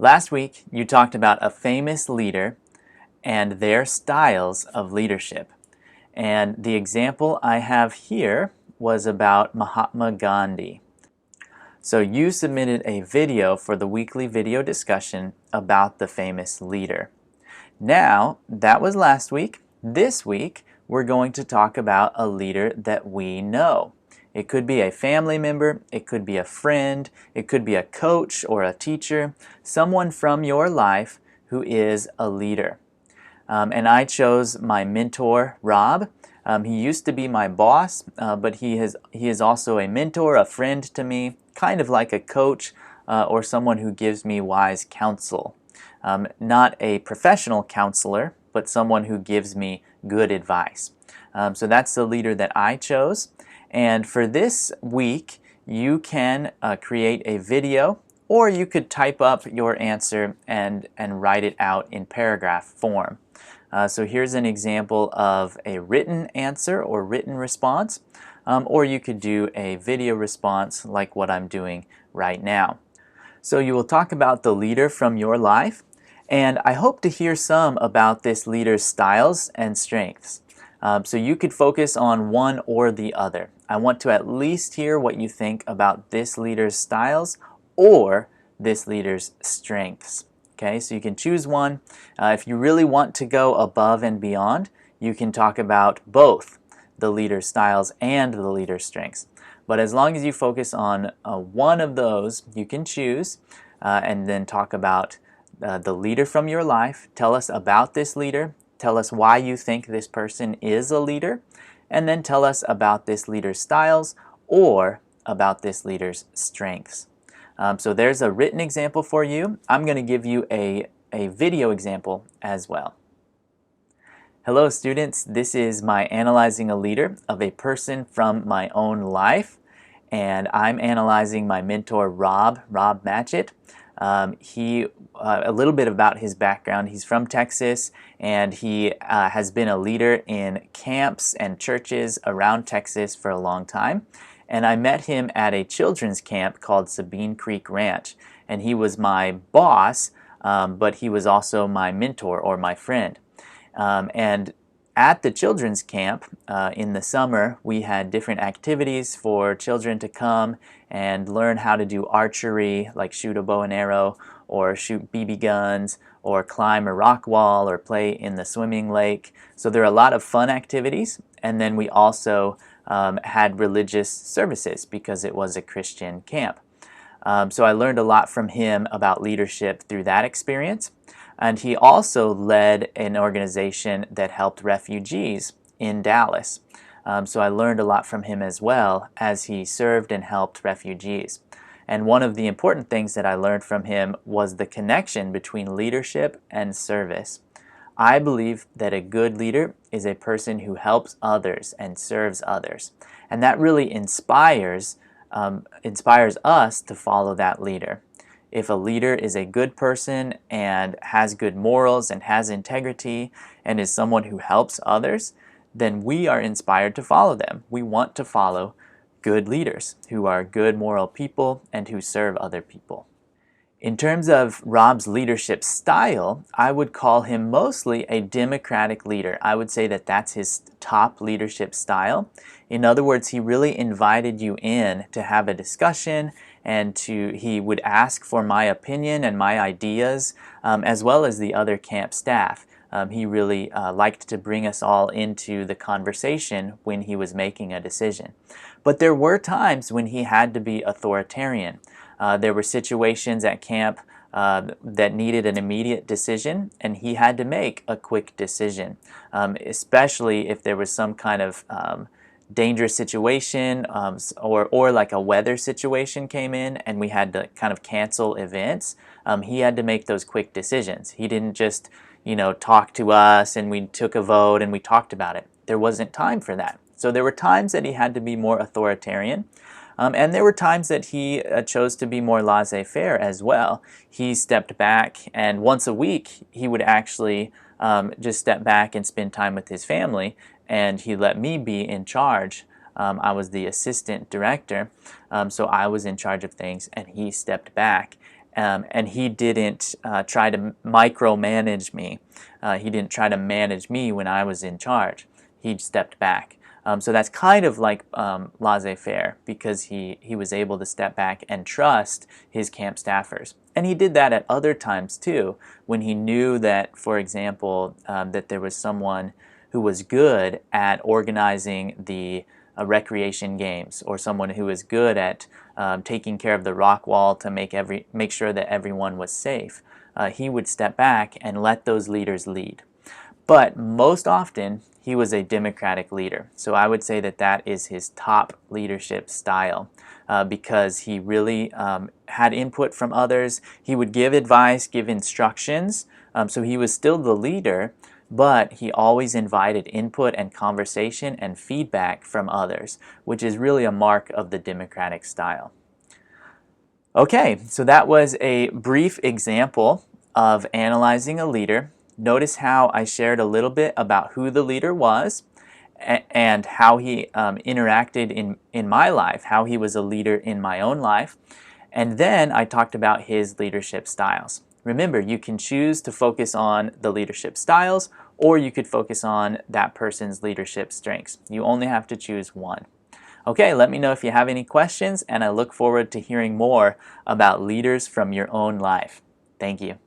Last week, you talked about a famous leader and their styles of leadership. And the example I have here was about Mahatma Gandhi. So you submitted a video for the weekly video discussion about the famous leader. Now, that was last week. This week, we're going to talk about a leader that we know. It could be a family member, it could be a friend, it could be a coach or a teacher, someone from your life who is a leader. And I chose my mentor, Rob. He used to be my boss, but he is also a mentor, a friend to me, kind of like a coach or someone who gives me wise counsel. Not a professional counselor, but someone who gives me good advice. So that's the leader that I chose. And for this week, you can create a video, or you could type up your answer and write it out in paragraph form. So here's an example of a written answer or written response, or you could do a video response like what I'm doing right now. So you will talk about the leader from your life, and I hope to hear some about this leader's styles and strengths. So you could focus on one or the other. I want to at least hear what you think about this leader's styles or this leader's strengths. Okay, so you can choose one. If you really want to go above and beyond, you can talk about both the leader's styles and the leader's strengths. But as long as you focus on one of those, you can choose and then talk about the leader from your life. Tell us about this leader. Tell us why you think this person is a leader. And then tell us about this leader's styles or about this leader's strengths. So there's a written example for you. I'm going to give you a video example as well. Hello students, this is my analyzing a leader of a person from my own life, and I'm analyzing my mentor Rob Matchett. A little bit about his background. He's from Texas, and he has been a leader in camps and churches around Texas for a long time. And I met him at a children's camp called Sabine Creek Ranch, and he was my boss, but he was also my mentor or my friend. And at the children's camp in the summer, we had different activities for children to come and learn how to do archery, like shoot a bow and arrow, or shoot BB guns, or climb a rock wall, or play in the swimming lake. So there are a lot of fun activities. And then we also had religious services because it was a Christian camp. So I learned a lot from him about leadership through that experience. And he also led an organization that helped refugees in Dallas. So I learned a lot from him as well as he served and helped refugees. And one of the important things that I learned from him was the connection between leadership and service. I believe that a good leader is a person who helps others and serves others. And that really inspires us to follow that leader. If a leader is a good person and has good morals and has integrity and is someone who helps others, then we are inspired to follow them. We want to follow good leaders who are good moral people and who serve other people. In terms of Rob's leadership style, I would call him mostly a democratic leader. I would say that that's his top leadership style. In other words, he really invited you in to have a discussion, and he would ask for my opinion and my ideas, as well as the other camp staff. He really liked to bring us all into the conversation when he was making a decision. But there were times when he had to be authoritarian. There were situations at camp that needed an immediate decision, and he had to make a quick decision, especially if there was some kind of dangerous situation or like a weather situation came in and we had to kind of cancel events. He had to make those quick decisions. He didn't just talk to us and we took a vote and we talked about it. There wasn't time for that. So there were times that he had to be more authoritarian. And there were times that he chose to be more laissez-faire as well. He stepped back, and once a week he would actually just step back and spend time with his family, and he let me be in charge. I was the assistant director, so I was in charge of things, and he stepped back and he didn't try to micromanage me. He didn't try to manage me when I was in charge. He stepped back. So that's kind of like laissez-faire, because he was able to step back and trust his camp staffers. And he did that at other times too, when he knew that, for example, that there was someone who was good at organizing the recreation games, or someone who was good at taking care of the rock wall to make sure that everyone was safe. He would step back and let those leaders lead. But most often, he was a democratic leader. So I would say that that is his top leadership style, because he really had input from others. He would give advice, give instructions. So he was still the leader, but he always invited input and conversation and feedback from others, which is really a mark of the democratic style. Okay, so that was a brief example of analyzing a leader. Notice how I shared a little bit about who the leader was and how he interacted in my life, how he was a leader in my own life. And then I talked about his leadership styles. Remember, you can choose to focus on the leadership styles, or you could focus on that person's leadership strengths. You only have to choose one. Okay, let me know if you have any questions, and I look forward to hearing more about leaders from your own life. Thank you.